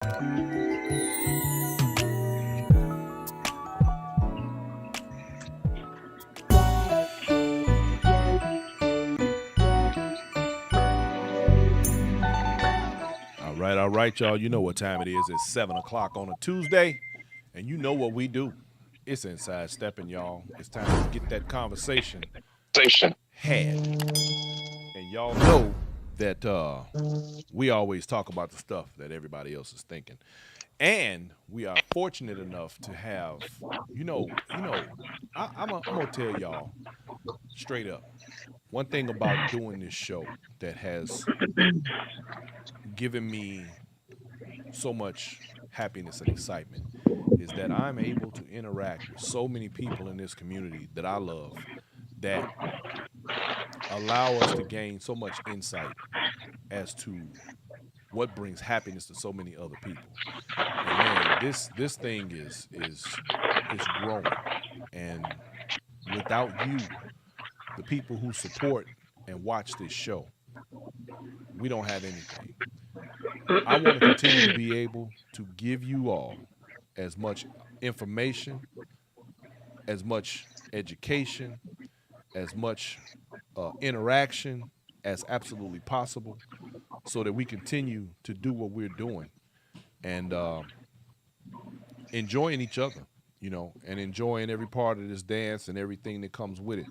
All right, y'all. You know what time it is. It's 7 o'clock on a Tuesday, and you know what we do. It's Inside Stepping, y'all. It's time to get that conversation had. And y'all know that we always talk about the stuff that everybody else is thinking. And we are fortunate enough to have, I'm gonna tell y'all straight up. One thing about doing this show that has given me so much happiness and excitement is that I'm able to interact with so many people in this community that I love that allow us to gain so much insight as to what brings happiness to so many other people. And man, this thing is growing. And without you, the people who support and watch this show, we don't have anything. I want to continue to be able to give you all as much information, as much education, as much interaction as absolutely possible so that we continue to do what we're doing and enjoying each other, and enjoying every part of this dance and everything that comes with it.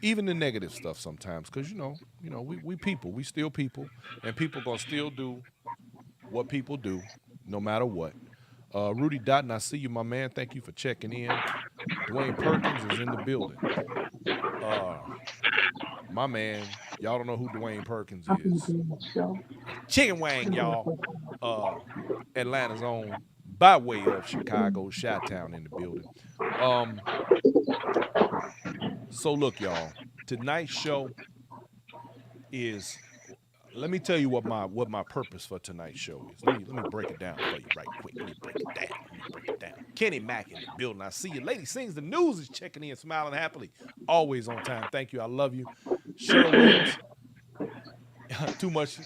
Even the negative stuff sometimes, because we people, we still people, and people gonna still do what people do, no matter what. Rudy Dotton, I see you, my man. Thank you for checking in. Dwayne Perkins is in the building. My man, y'all don't know who Dwayne Perkins is. Chicken Wang, y'all. Atlanta's own, by way of Chicago, Chi-Town in the building. So look, y'all. Tonight's show is. Let me tell you what my purpose for tonight's show is. Let me break it down for you right quick. Let me break it down. Kenny Mack in the building. I see you. Lady Sings the News is checking in, smiling happily. Always on time. Thank you. I love you. Cheryl Williams.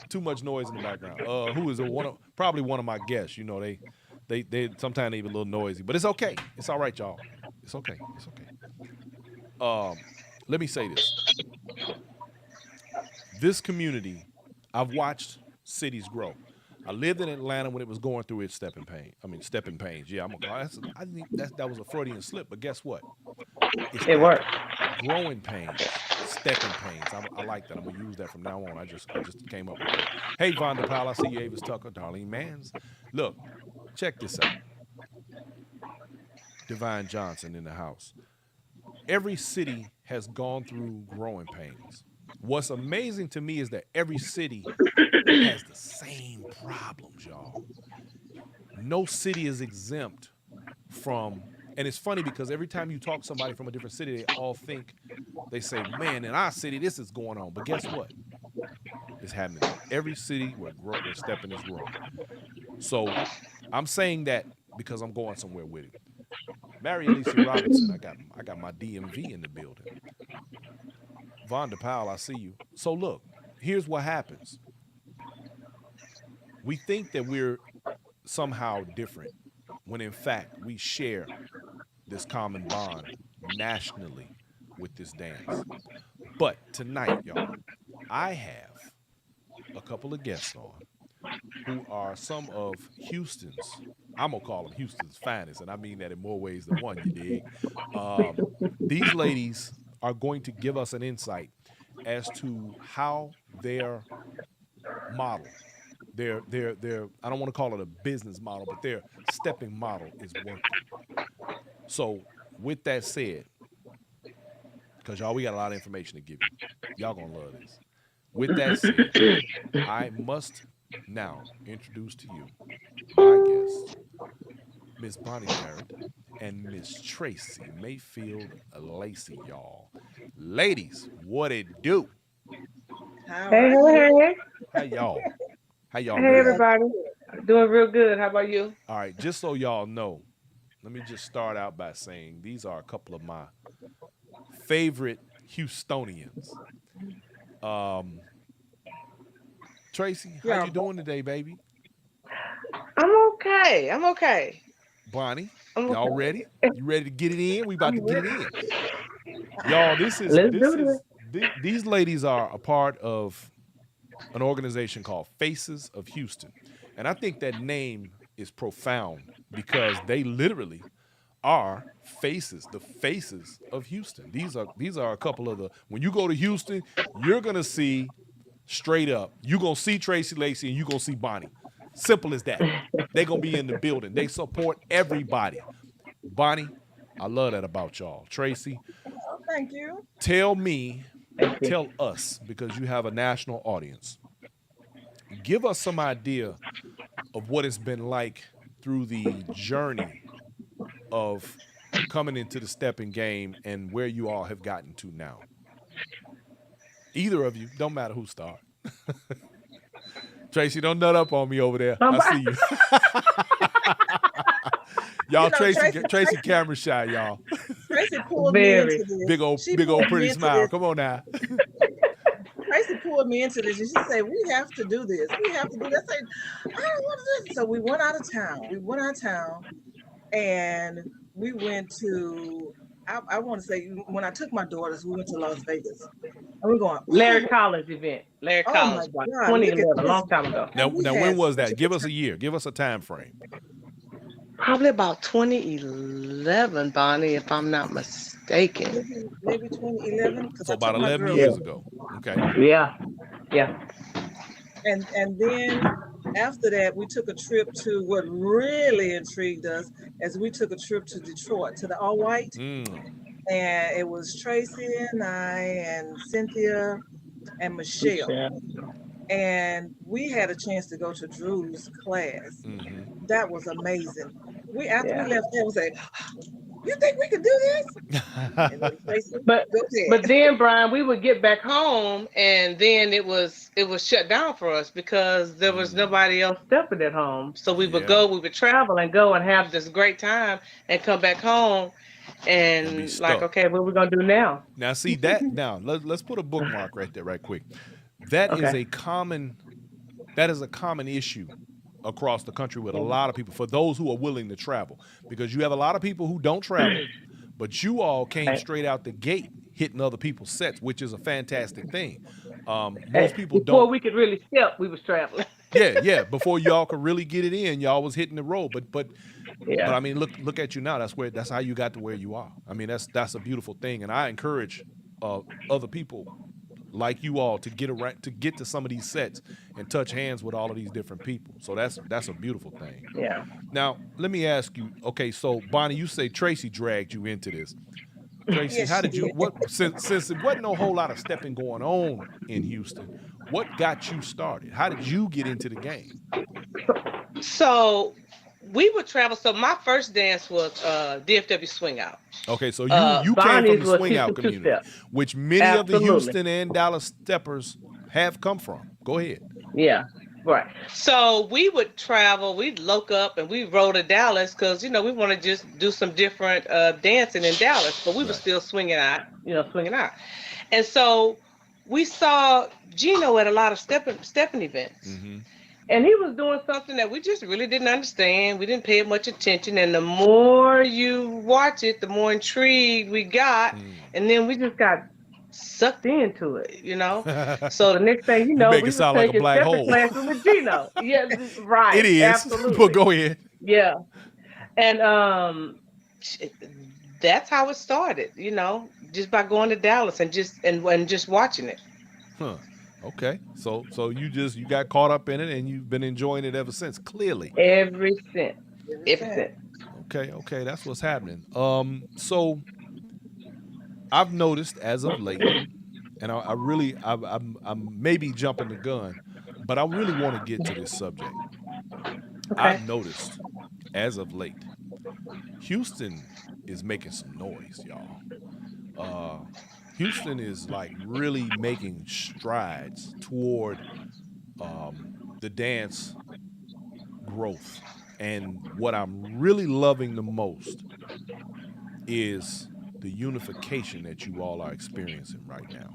too much noise in the background. Who is probably one of my guests. They sometimes even a little noisy, but it's okay. It's all right, y'all. It's okay. Let me say this. This community, I've watched cities grow. I lived in Atlanta when it was going through its stepping pains. Yeah, I think that was a Freudian slip, but guess what? It worked. Growing pains, stepping pains. I like that. I'm gonna use that from now on. I just came up with that. Hey, Vonda Powell, I see you, Avis Tucker, Darlene Mans. Look, check this out. Divine Johnson in the house. Every city has gone through growing pains. What's amazing to me is that every city has the same problems, y'all. No city is exempt from, and it's funny because every time you talk to somebody from a different city, they say, man, in our city, this is going on. But guess what? It's happening. Every city where stepping is growing. So I'm saying that because I'm going somewhere with it. Mary Alicia Robinson, I got my DMV in the building. Vonda Powell, I see you. So look, here's what happens. We think that we're somehow different when in fact we share this common bond nationally with this dance. But tonight, y'all, I have a couple of guests on who are some of Houston's, I'm going to call them Houston's finest, and I mean that in more ways than one, you dig? These ladies are going to give us an insight as to how their model, their I don't want to call it a business model, but their stepping model is working. So with that said, because y'all, we got a lot of information to give you. Y'all gonna love this. With that said, I must now introduce to you my guests, Miss Bonnie Darret and Miss Tracii Mayfield Lacy, y'all. Ladies, what it do? Hey. How y'all? How y'all Hey, doing? everybody. Doing real good. How about you? All right, just so y'all know, let me just start out by saying these are a couple of my favorite Houstonians. Tracii, how you doing today, baby? I'm okay. I'm okay. Bonnie, I'm y'all okay. ready? You ready to get it in? We about to I'm get it ready. in. Y'all, this is Let's this do this. is these ladies are a part of an organization called Faces of Houston. And I think that name is profound because they literally are the faces of Houston. These are a couple of the when you go to Houston, you're gonna see straight up, you're gonna see Tracii Lacy and you're gonna see Bonnie. Simple as that. They're gonna be in the building. They support everybody. Bonnie, I love that about y'all. Tracii, Oh, thank you. tell me, Thank you. tell us, because you have a national audience, give us some idea of what it's been like through the journey of coming into the stepping game and where you all have gotten to now. Either of you, don't matter who start. Tracii, don't nut up on me over there. I see you. Y'all, Tracii camera shy, y'all. Tracy pulled me Very. into this. Big old pretty smile. Come on now. Tracy pulled me into this, and she said, "We have to do this. We have to do this." I said, "I don't want to do this." So we went out of town. And we went to. I want to say when I took my daughters, we went to Las Vegas, and we're going. Larry Collins event. Larry Oh Collins, my about God! Look at 2011, a this. long time ago. Now, We now had when was such that? a Give good us a year. Give us a time frame. Probably about 2011, Bonnie, if I'm not mistaken. maybe 2011 because So I about took my 11 girls. years ago. Okay. Yeah. Yeah. And then after that, we took a trip to what really intrigued us as we took a trip to Detroit to the All White, Mm. and it was Tracy and I and Cynthia and Michelle, Yeah. and we had a chance to go to Drew's class. Mm-hmm. That was amazing. We after we Yeah. left there, we said, "You think we could do this?" And then Tracy, But go but ahead. then Brian, we would get back home and then it was shut down for us because there was nobody else stepping at home. So Yeah. we would travel and go and have this great time and come back home And be and like, stuck. okay, what are we gonna do now? Now, see that. Now, let's put a bookmark right there, right quick. That is Okay. a common that is a common issue across the country with a lot of people for those who are willing to travel, because you have a lot of people who don't travel, but you all came Right. straight out the gate hitting other people's sets, which is a fantastic thing. Most Hey, people before don't. we could really step, we was traveling. Yeah. Before y'all could really get it in, y'all was hitting the road. But Yeah. I mean, look at you now. That's how you got to where you are. I mean, that's a beautiful thing, and I encourage other people like you all to get around to get to some of these sets and touch hands with all of these different people. So that's a beautiful thing. Yeah. Now, let me ask you. Okay, so Bonnie, you say Tracii dragged you into this. Tracii, Yes, how she did you did. what since it wasn't no whole lot of stepping going on in Houston? What got you started? How did you get into the game? So we would travel. So my first dance was DFW Swing Out. Okay, so you came from Bonnie's the was swing out Houston two community, step. which many of the Absolutely. Houston and Dallas steppers have come from. Go ahead. Yeah. Right. So we would travel, we'd look up and we rode to Dallas because, we want to just do some different dancing in Dallas, but we were Right. still swinging out. And so we saw Gino at a lot of stepping events. Mm-hmm. And he was doing something that we just really didn't understand. We didn't pay much attention. And the more you watch it, the more intrigued we got. And then we just got sucked into it. So the next thing you You know, make we it was sound like a taking black stepping hole. classes with Gino. Yeah, right. It is, Absolutely. but go ahead. Yeah. And that's how it started, just by going to Dallas and just watching it. Huh. Okay. So you got caught up in it and you've been enjoying it ever since, clearly. Ever since. Ever Everything. since. Okay, that's what's happening. So I've noticed as of late, and I really I'm maybe jumping the gun, but I really want to get to this subject. Okay. I've noticed as of late, Houston is making some noise, y'all. Uh, Houston is like really making strides toward the dance growth. And what I'm really loving the most is the unification that you all are experiencing right now.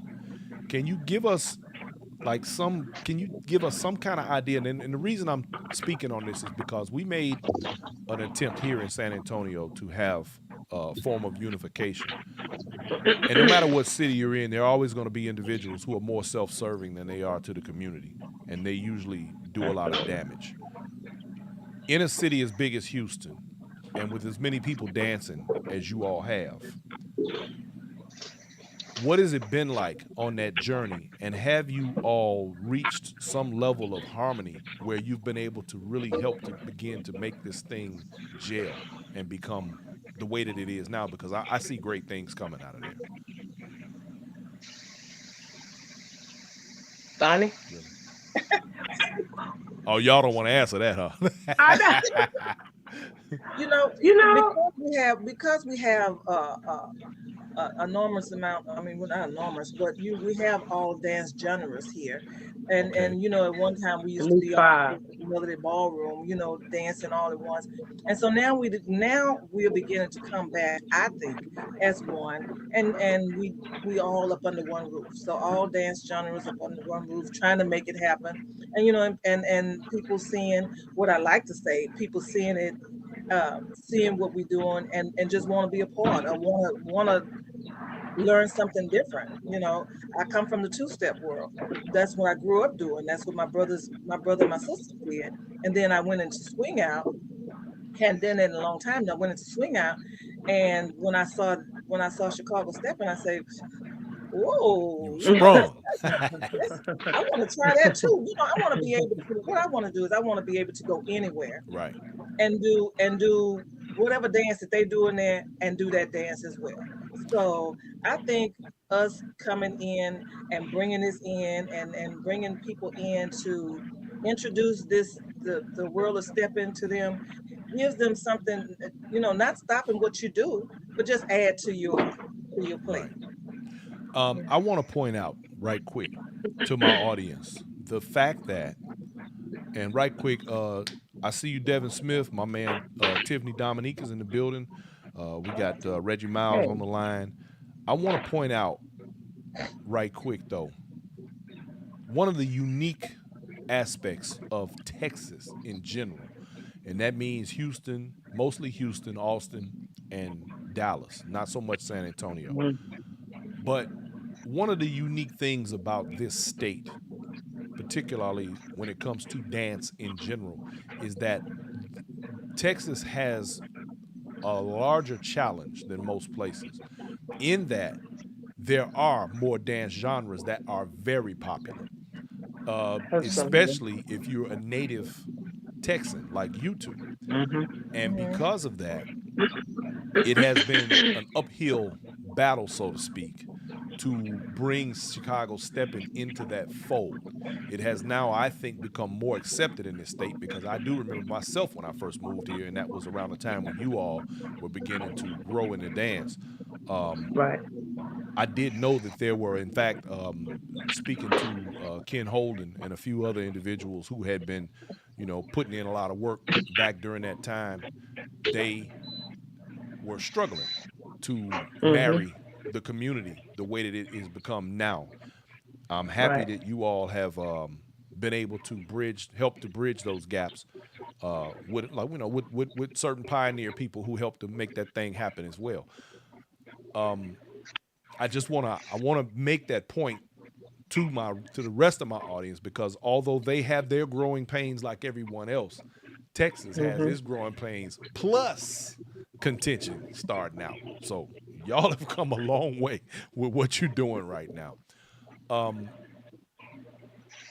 Can you give us like some, can you give us some kind of idea? And the reason I'm speaking on this is because we made an attempt here in San Antonio to have a form of unification. And no matter what city you're in, there are always going to be individuals who are more self-serving than they are to the community, and they usually do a lot of damage. In a city as big as Houston, and with as many people dancing as you all have, what has it been like on that journey? And have you all reached some level of harmony where you've been able to really help to begin to make this thing gel and become the way that it is now? Because I see great things coming out of there. Bonnie? Really. Oh, y'all don't want to answer that, I know. huh? You know, You know, because we have enormous amount. I mean, well, not enormous, but we have all dance genres here, and Okay. at one time we at used to least be all five. together at ballroom, dancing all at once, and so now we are beginning to come back. I think as one, and we all up under one roof. So all dance genres up under one roof, trying to make it happen, and and people seeing what I like to say, people seeing it, seeing what we're doing, and just want to be a part. I want to learn something different. I come from the two-step world. That's what I grew up doing. That's what my brother and my sister did. And then I went into swing out. Hadn't done it in a long time. I went into swing out, and when I saw Chicago stepping, I said, You "Whoa, sprung. I want to try that too." I want to be able to. What I want to do is I want to be able to go anywhere Right. and do whatever dance that they do in there and do that dance as well. So I think us coming in and bringing this in and bringing people in to introduce the world of step into them gives them something, not stopping what you do, but just add to your plate. Right. I want to point out right quick to my audience the fact that, and right quick, I see you, Devin Smith, my man, Tiffany Dominique is in the building. We got Reggie Miles Hey, on the line. I want to point out right quick though, one of the unique aspects of Texas in general, and that means Houston, mostly Houston, Austin, and Dallas, not so much San Antonio. mhm, But one of the unique things about this state, particularly when it comes to dance in general, is that Texas has a larger challenge than most places in that there are more dance genres that are very popular, absolutely. especially if you're a native Texan like you two. Hmm. And Mhm. because of that, it has been an uphill battle, so to speak, to bring Chicago stepping into that fold. It has now, I think, become more accepted in this state because I do remember myself when I first moved here, and that was around the time when you all were beginning to grow in the dance. Um, Right. I did know that there were, in fact, speaking to Ken Holden and a few other individuals who had been, putting in a lot of work back during that time. They were struggling to Hmm. marry the community the way that it is become now. I'm happy Right. that you all have been able to help to bridge those gaps with, like, with certain pioneer people who helped to make that thing happen as well. Um, I want to make that point to the rest of my audience because although they have their growing pains like everyone else, Texas has Hmm. its growing pains plus contention starting out. So y'all have come a long way with what you're doing right now. Um,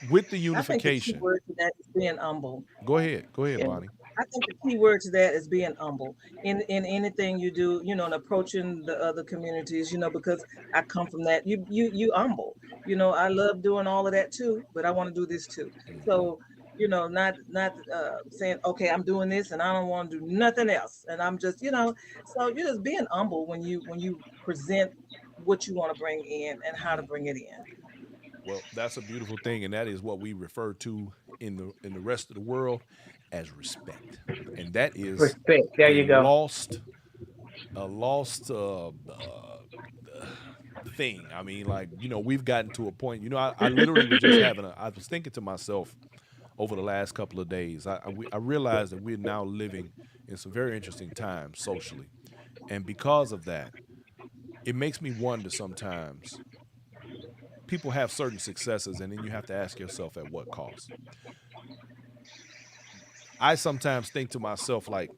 with the I think the key unification, word to that is being humble. go ahead, Yeah. Bonnie. I think the key word to that is being humble in anything you do, and approaching the other communities, because I come from that. You humble. I love doing all of that too, but I want to do this too. Hmm. So, not saying, okay, I'm doing this and I don't want to do nothing else. And I'm just, so you're just being humble when you present what you want to bring in and how to Hmm. bring it in. Well, that's a beautiful thing, and that is what we refer to in the rest of the world as respect, and that is Respect. There a you go. lost a lost thing. I mean, like, we've gotten to a point, I literally was just I was thinking to myself over the last couple of days, I realized that we're now living in some very interesting times socially. And because of that, it makes me wonder sometimes. People have certain successes, and then you have to ask yourself at what cost. I sometimes think to myself, like,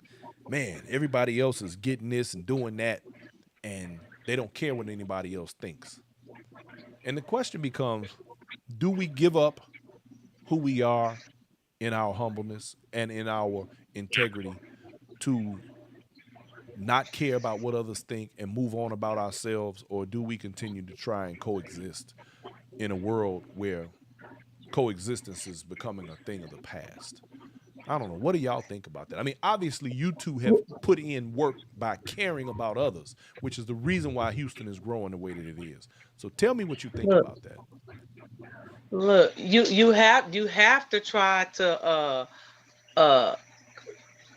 man, everybody else is getting this and doing that, and they don't care what anybody else thinks. And the question becomes, do we give up who we are in our humbleness and in our integrity to not care about what others think and move on about ourselves? Or do we continue to try and coexist in a world where coexistence is becoming a thing of the past? I don't know. What do y'all think about that? I mean, obviously, you two have put in work by caring about others, which is the reason why Houston is growing the way that it is. So tell me what you think Look, about that. look, you have to try to uh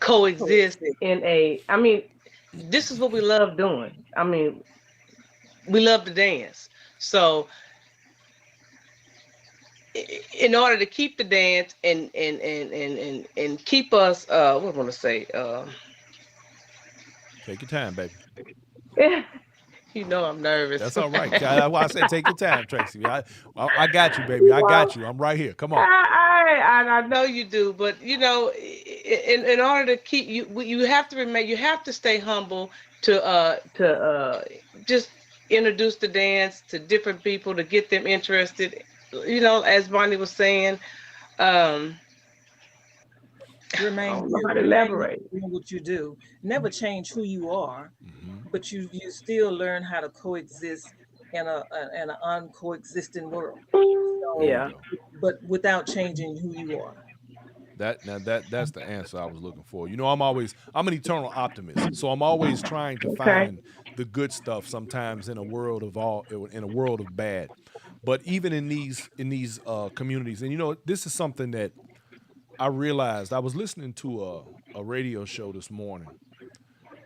coexist Coexist. in a. I mean, this is what we love doing. I mean, we love to dance. So in order to keep the dance and keep us what I want to say Take your time, baby. I'm nervous. That's all right. That's why I said take your time, Tracii. I got you, baby. I got Well, you. I'm right here. Come on. I know you do, but in order to keep you have to remain, you have to stay humble to just introduce the dance to different people to get them interested. As Bonnie was saying, um, I Remain don't know you. how to Remain you elaborate. doing what you do. Never change who you are, Hmm. but you still learn how to coexist in an uncoexisting world. There So, you Yeah. go. but without changing who you are. That's the answer I was looking for. I'm an eternal optimist, so I'm always trying to Okay. find the good stuff. Sometimes in a world of bad, but even in these communities, and this is something that I realized. I was listening to a radio show this morning,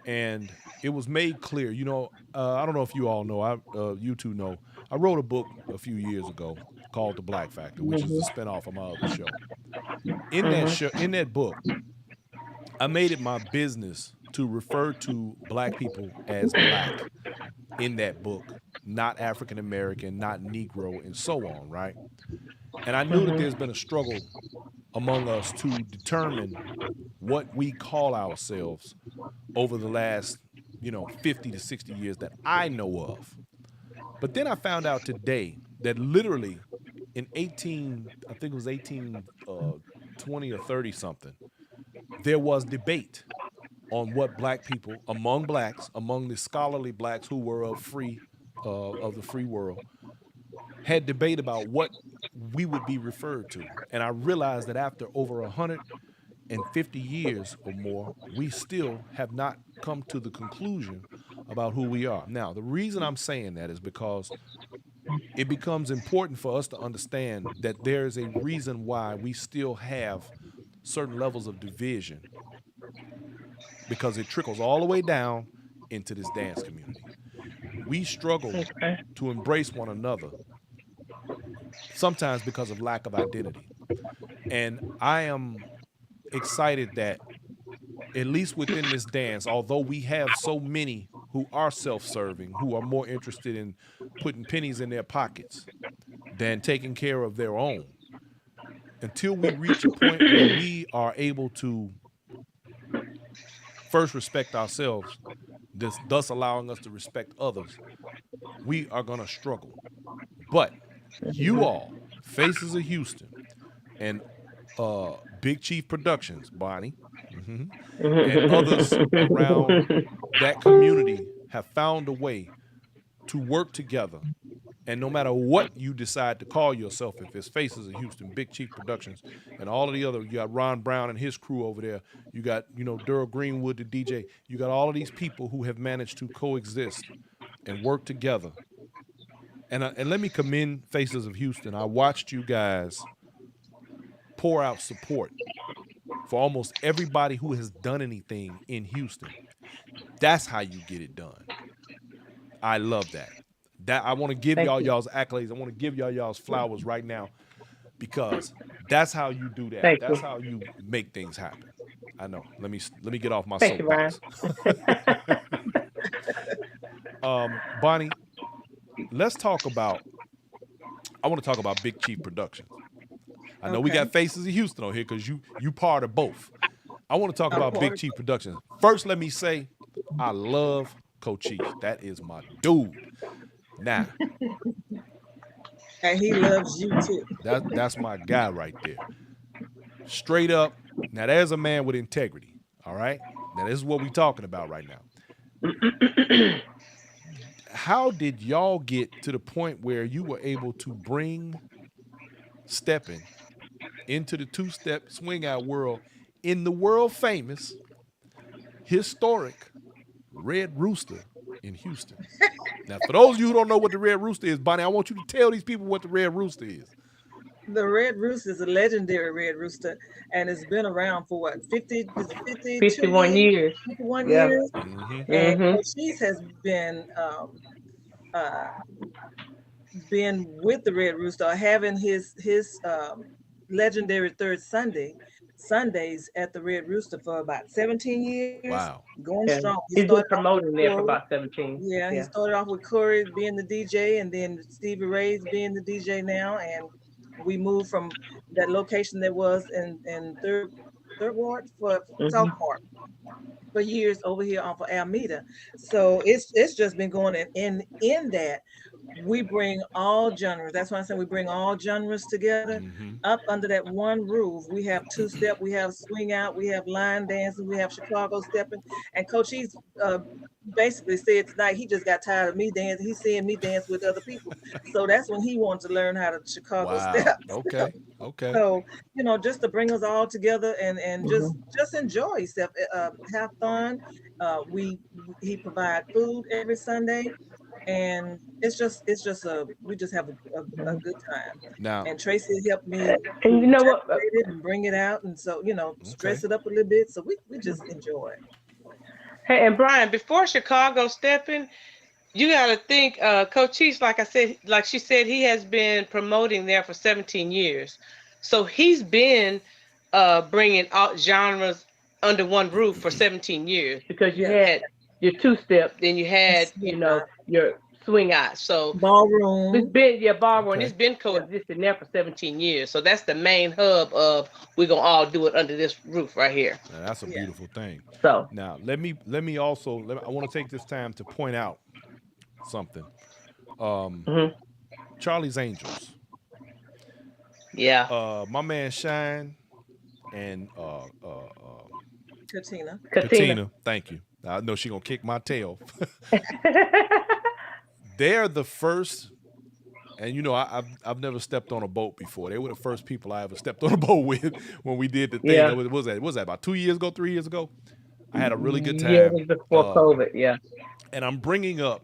and it was made clear. I don't know if you all know. You two know. I wrote a book a few years ago called The Black Factor, which is the Mhm. spinoff of my other show. Mhm. In that book, I made it my business to refer to black people as black in that book, not African American, not Negro, and so on, right? And I know that Mhm. there's been a struggle among us to determine what we call ourselves over the last, 50 to 60 years that I know of. But then I found out today that literally in 18, I think it was 1820 or 30 something, there was debate on what black people, among blacks, among the scholarly blacks who were of the free world, had debate about what we would be referred to. And I realized that after over 150 years or more, we still have not come to the conclusion about who we are. Now, the reason I'm saying that is because it becomes important for us to understand that there is a reason why we still have certain levels of division, because it trickles all the way down into this dance community. We struggle Okay. to embrace one another, sometimes because of lack of identity. And I am excited that, at least within this dance, although we have so many who are self serving, who are more interested in putting pennies in their pockets than taking care of their own, until we reach a point where we are able to first respect ourselves, thus allowing us to respect others, we are going to struggle. But you all, Faces of Houston, and Big Chief Productions, Bonnie, mhm, and others around that community have found a way to work together. And no matter what you decide to call yourself, if it's Faces of Houston, Big Chief Productions, and all of the other, you got Ron Brown and his crew over there, you got, Daryl Greenwood, the DJ, you got all of these people who have managed to coexist and work together. And let me commend Faces of Houston. I watched you guys pour out support for almost everybody who has done anything in Houston. That's how you get it done. I love that. That I want to give Thank you. y'all's accolades. I want to give y'all's flowers right now because that's how you do that. Thank That's you. how you make things happen. I know. Let me get off my Thank you, Brian. soapbox. Bonnie, let's talk about. I want to talk about Big Chief Productions. I know we Okay. got Faces of Houston on here because you part of both. I want to talk I'm about part Big of Chief Productions. First, let me say I love Cochise. That is my dude. Now, and he loves you too. that's my guy right there. Straight up. Now, there's a man with integrity. All right. Now, this is what we're talking about right now. How did y'all get to the point where you were able to bring stepping into the two-step swing out world in the world famous, historic Red Rooster in Houston? Now, for those of you who don't know what the Red Rooster is, Bonnie, I want you to tell these people what the Red Rooster is. The red rooster is a legendary red rooster, and it's been around for what 50, is it 52 51 years, years. 51 Yeah. years, Mm-hmm. and Mm-hmm. Cochise has uh, been with the red rooster, or having his legendary third Sundays at the Red Rooster for about 17 years, Wow. going Yeah. strong. He He's started been off with promoting there for Corey. about 17. Yeah, he Yeah. started off with Corey being the DJ, and then Stevie Ray's being the DJ now, and we moved from that location that was in third ward for South Mm-hmm. Park for years over here off of Alameda. So it's just been going in that we bring all genres. That's why I said we bring all genres together Mm-hmm. up under that one roof. We have two step, we have swing out, we have line dancing, we have Chicago stepping. And Coach East basically said tonight he just got tired of me dancing. He's seeing me dance with other people. So that's when he wanted to learn how to Chicago Wow. step. Okay. Okay. So, just to bring us all together and Mm-hmm. just enjoy yourself, have fun. We he provide food every Sunday, and it's just we just have a good time. Now, And Tracy helped me And to you know what? decorate it and bring it out, and so okay. stress it up a little bit. So we just enjoy it. Hey, and Brian, Brian, before Chicago stepping, you got to think, Coach Cheese, like I said, like she said, he has been promoting there for 17 years. So he's been bringing out genres under one roof for 17 years because you Yeah, had your two step, then you and had, swing out, your swing out. So it's ballroom. been, yeah, ballroom, and Okay. it's been Yeah, coexisting there for 17 years. So that's the main hub of we're going to all do it under this roof right here. Now, that's a yeah. beautiful thing. so Now, let me also I want to take this time to point out something. Um, mhm. Charlie's Angels. Yeah. My man Shine and Katina. Katina. Katina. Thank you. I know she gonna kick my tail. They're the first, and I've never stepped on a boat before. They were the first people I ever stepped on a boat with when we did the thing. Yeah. What was that? What was that about 2 years ago, 3 years ago? I had a really good Yeah, it time. was before COVID. Yeah. And I'm bringing up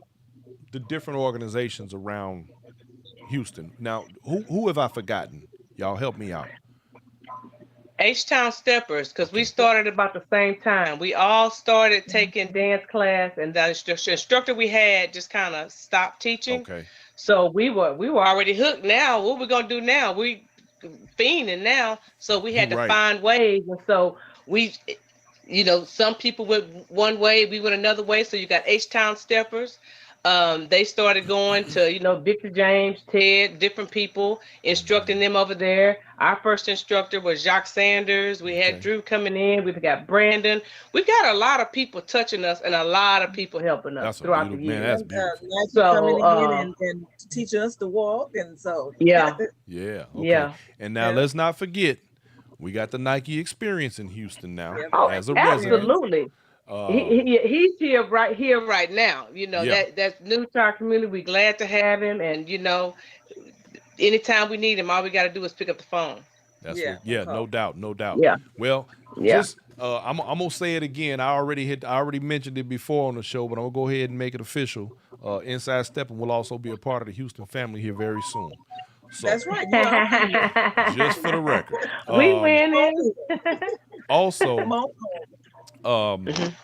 the different organizations around Houston. Now, who have I forgotten? Y'all help me out. H-Town Steppers, because we Okay. started about the same time. We all started taking dance class, and the instructor we had just kind of stopped teaching. Okay. So we were already hooked. Now, what we gonna do now? We fiending now, so we had to Right. find ways. And so we, some people went one way, we went another way. So you got H-Town Steppers. They started going to, Victor James, Ted, different people, instructing them over there. Our first instructor was Jacques Sanders. We had Okay. Drew coming in. We've got Brandon. We've got a lot of people touching us and a lot of people helping us That's a throughout the beautiful man. years. That's And beautiful. Nike So, coming in and teaching us to walk, and so yeah, Yeah. Okay. yeah. And now yeah, let's not forget, we got the Nike experience in Houston now yeah, Oh, as a resident. experience. absolutely. Um, He's here right now. yeah. That's new to our community. We're glad to have him, and anytime we need him, all we got to do is pick up the phone. That's Yeah, what. and Yeah. No call. doubt. No doubt. Yeah, Well, yeah. just I'm gonna say it again. I already mentioned it before on the show, but I'm gonna go ahead and make it official. Inside Stepping will also be a part of the Houston family here very soon. So, That's right. You already know. just for the record. We Come on winning. in. Come Also, on. um, Mhm.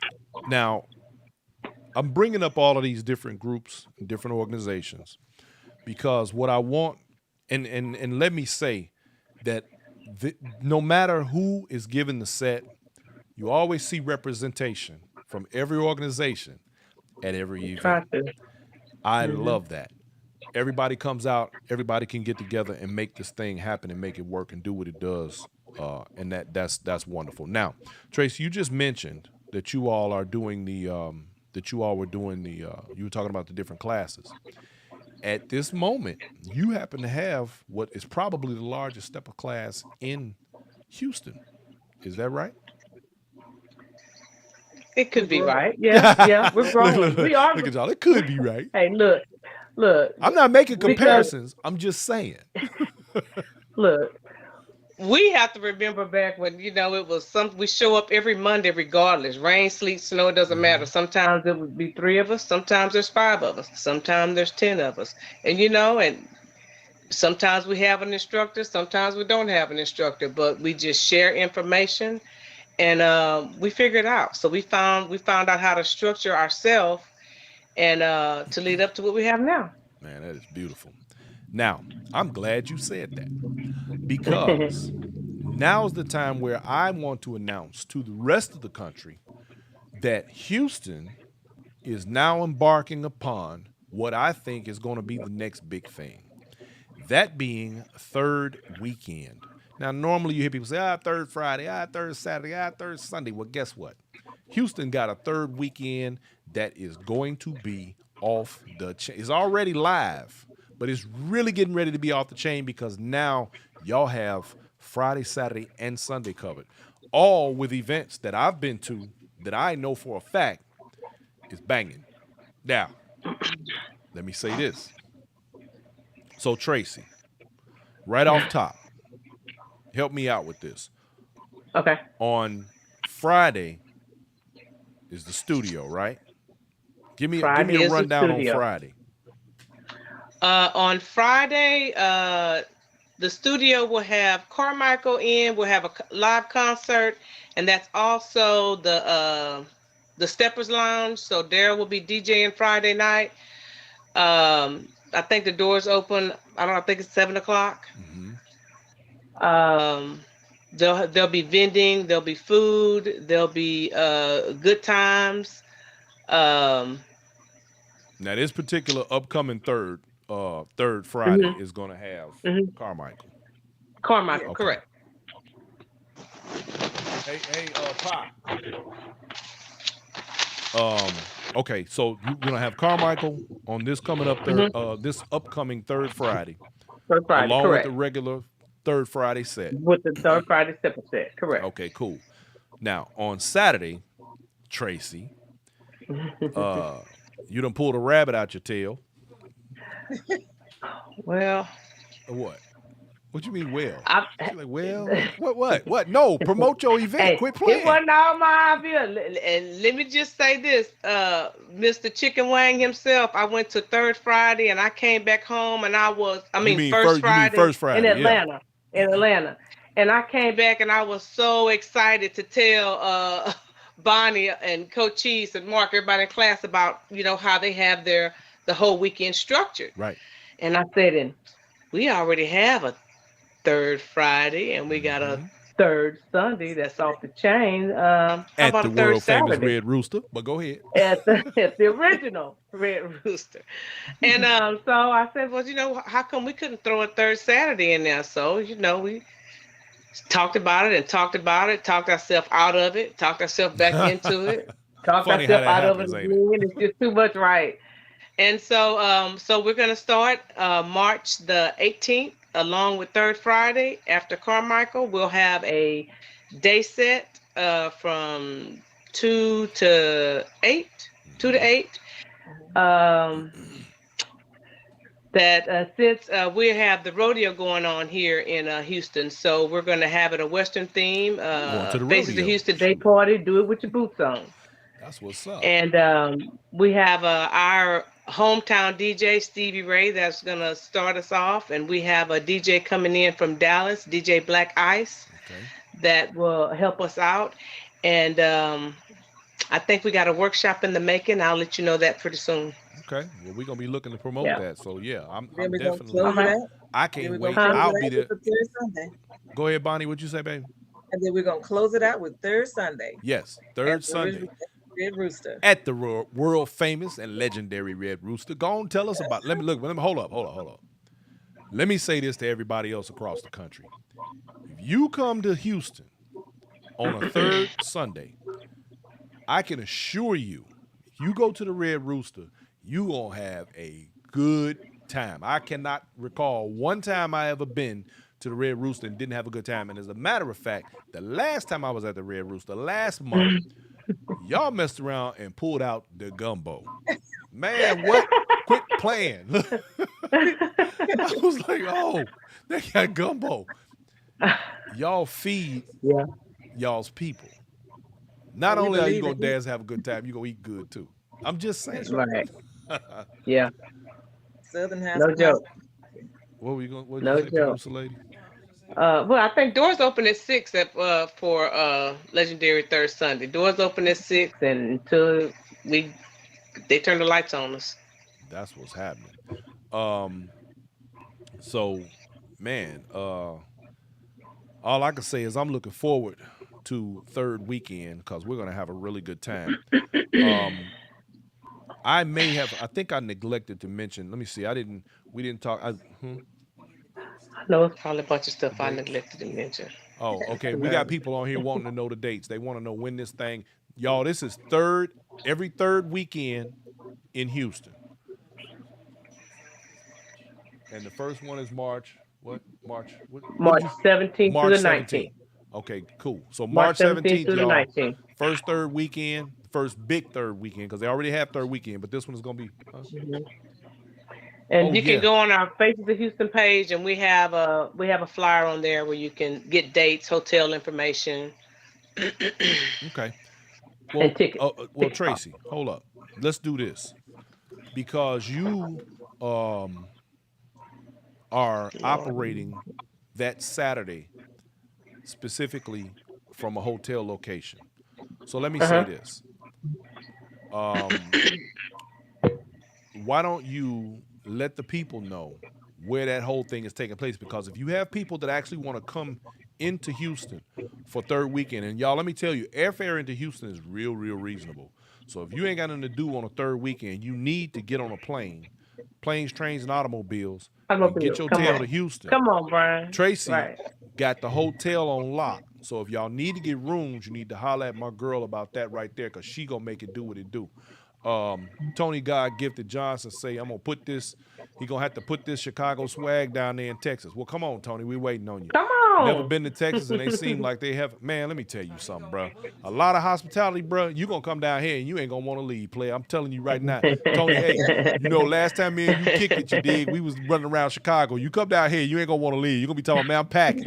now I'm bringing up all of these different groups and different organizations because what I want, and let me say that no matter who is given the set, you always see representation from every organization at every Try event. to. I Mhm. love that. Everybody comes out, everybody can get together and make this thing happen and make it work and do what it does. And that's wonderful. Now, Trace, you just mentioned that you all are doing the that you all were doing the you were talking about the different classes. At this moment, you happen to have what is probably the largest stepper class in Houston. Is that right? It We could be grow. right. Yeah, yeah, we're look, growing. look, look, We are. look at y'all. It could be right. Hey, look, I'm not making because comparisons. I'm just saying. look, We have to remember back when, it was we show up every Monday regardless. Rain, sleet, snow, it doesn't matter. Sometimes it would be 3 of us, sometimes there's 5 of us, sometimes there's 10 of us. And sometimes we have an instructor, sometimes we don't have an instructor, but we just share information and we figured out. So we found out how to structure ourselves and to lead up to what we have now. Man, that is beautiful. Now, I'm glad you said that because now's the time where I want to announce to the rest of the country that Houston is now embarking upon what I think is going to be the next big thing. That being third weekend. Now, normally you hear people say, third Friday, third Saturday, third Sunday. Well, guess what? Houston got a third weekend that is going to be off the chain. It's already live, but it's really getting ready to be off the chain because now y'all have Friday, Saturday, and Sunday covered. All with events that I've been to that I know for a fact is banging. Now, let me say this. So, Tracii, right off top, help me out with this. okay. On Friday is the studio, right? Give me Friday a is the rundown on studio. Friday. On Friday, the studio will have Carmichael in. We'll have a live concert, and that's also the Steppers Lounge. So Daryl will be DJing Friday night. I think the doors open. I don't know. I think it's 7 o'clock. Um, there'll be vending. There'll be food. There'll be good times. Um, Now, this particular upcoming third Friday Mhm. is going to have Mhm. Carmichael. Carmichael. Okay. Correct. Hey, Pa. Okay, so you're gonna have Carmichael on this coming up this upcoming third Friday, Third Friday. along with the Correct. regular third Friday set. With the third Friday stepper set. Correct. Okay, cool. Now on Saturday, Tracii, you done pulled a rabbit out your tail. Well, What? What you mean? Well, I, she's like, well, what? No, promote your event. hey, Quit it playing. wasn't all my idea. and let me just say this, Mr. Chicken Wang himself, I went to third Friday and I came back home and You mean first first? You mean Friday first In Friday? Atlanta. In Atlanta. and I came back and I was so excited to tell Bonnie and Coach Cheese and Mark, everybody in class about, how they have the whole weekend structured. Right. And I said, and we already have a third Friday and we got a third Sunday that's off the chain. How At about the a third world famous Saturday? Red Rooster. But go ahead. At the original Red Rooster. And so I said, well, how come we couldn't throw a third Saturday in there? So, we talked about it, talked ourselves out of it, talked ourselves back into it. Talked Funny how ourselves that out of happens, it ain't again. It's just too much right. And so we're gonna start March the 18th, along with third Friday after Carmichael. We'll have a day set from 2 to 8, 2 to 8. That since we have the rodeo going on here in Houston, so we're going to have it a Western theme. Going to the Faces of rodeo. Houston Day party, do it with your boots on. That's what's up. And we have our hometown DJ, Stevie Ray, that's going to start us off. And we have a DJ coming in from Dallas, DJ Black Ice, that will help us out. And I think we got a workshop in the making. I'll let you know that pretty soon. Okay. Well, we're gonna be looking to promote Yeah. that. So yeah, Then I'm we're gonna definitely. close it Okay. out. I Then can't we're gonna wait. close I'll it be out with there. the third Sunday. Go ahead, Bonnie. What you say, baby? And then we're gonna close it out with third Sunday Yes, at third the Sunday Red Rooster. at the world famous and legendary Red Rooster. Go on, tell us about. Let me look. Let me hold up. Let me say this to everybody else across the country. If you come to Houston on a third Sunday, I can assure you, you go to the Red Rooster, you gonna have a good time. I cannot recall one time I ever been to the Red Rooster and didn't have a good time. And as a matter of fact, the last time I was at the Red Rooster, last month, y'all messed around and pulled out the gumbo. Man, what? Quit playing. I was like, oh, they got gumbo. Y'all feed Yeah. y'all's people. Not And we only are you believe gonna in you. dance, have a good time, you gonna eat good too. I'm just saying. That's right. Right. Yeah. Southern No joke. hospitality. What were you going? What did you No say, joke. producer lady? Well, I think doors open at 6 for Legendary Third Sunday. Doors open at 6, and until we they turn the lights on us. That's what's happening. Um, so, man, all I can say is I'm looking forward to third weekend because we're gonna have a really good time. Um, I may have. I think I neglected to mention. Let me see. I didn't. We didn't talk. I know it's Probably a bunch of stuff I Dates. neglected to mention. Oh, okay. We got right. people on here wanting to know the dates. They want to know when this thing. Y'all, this is every third weekend in Houston. And the first one is March. What? March. What did March you? 17th to March the 17th. 19th. Okay, cool. So March March 17th 17th, to the y'all. 19th. First third weekend, first big third weekend, because they already have third weekend, but this one is gonna be. Mhm. Oh And You can yeah. go on our Faces of Houston page, and we have a flyer on there where you can get dates, hotel information. Okay. and Well, tickets. Ticket cost. Tracii, hold up. Let's do this because you um are Lord. operating that Saturday specifically from a hotel location. So let me say Uh-huh. this. Um, why don't you let the people know where that whole thing is taking place? Because if you have people that actually want to come into Houston for third weekend, and y'all, let me tell you, airfare into Houston is real, real reasonable. So if you ain't got nothing to do on a third weekend, you need to get on a plane, planes, trains, and automobiles, and get Automobile. your Come tail to on. Houston. Come on, Brian. Tracii Right. got the hotel on lock. So if y'all need to get rooms, you need to holler at my girl about that right there, because she gonna make it do what it do. Tony God Gifted Johnson say, I'm gonna put this, he gonna have to put this Chicago swag down there in Texas. Well, come on, Tony, we waiting on you. Come Never on. been to Texas, and they seem like they have. Man, let me tell you something, bro. A lot of hospitality, bro. You gonna come down here and you ain't gonna want to leave, player. I'm telling you right now, Tony. Hey, last time me and you kicked it, you dig. We was running around Chicago. You come down here, you ain't gonna want to leave. You gonna be talking, man, I'm packing.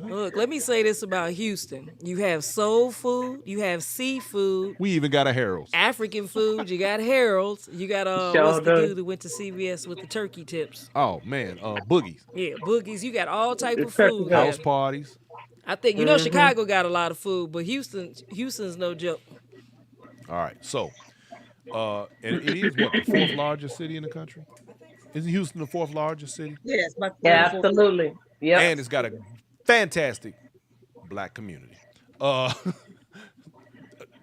Look, let me say this about Houston. You have soul food, you have seafood, We even got a Harold's. African food, you got Harold's, you got what's Sure the do. dude that went to CVS with the turkey tips? Oh man, boogies, Yeah, boogies. You got all type The of turkey food house here. bag. parties. I think Mm-hmm. Chicago got a lot of food, but Houston's no joke. All right, so and it is what, the fourth largest city in the country. Isn't Houston the fourth largest city? Yes, my third or Yeah, fourth. absolutely. Yep. And it's got a fantastic black community. Uh,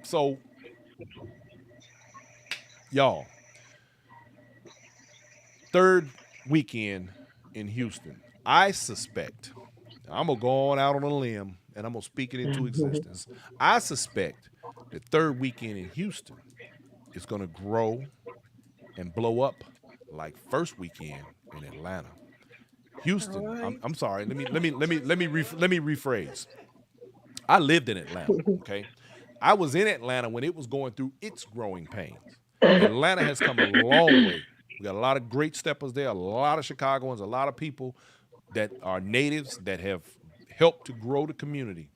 so y'all, third weekend in Houston. I suspect, I'm gonna go on out on a limb and I'm gonna speak it into existence. I suspect the third weekend in Houston is gonna grow and blow up like first weekend in Atlanta. All Houston, right. I'm sorry. Let me rephrase. I lived in Atlanta. Okay, I was in Atlanta when it was going through its growing pains. Atlanta has come a long way. We got a lot of great steppers there, a lot of Chicagoans, a lot of people that are natives that have helped to grow the community.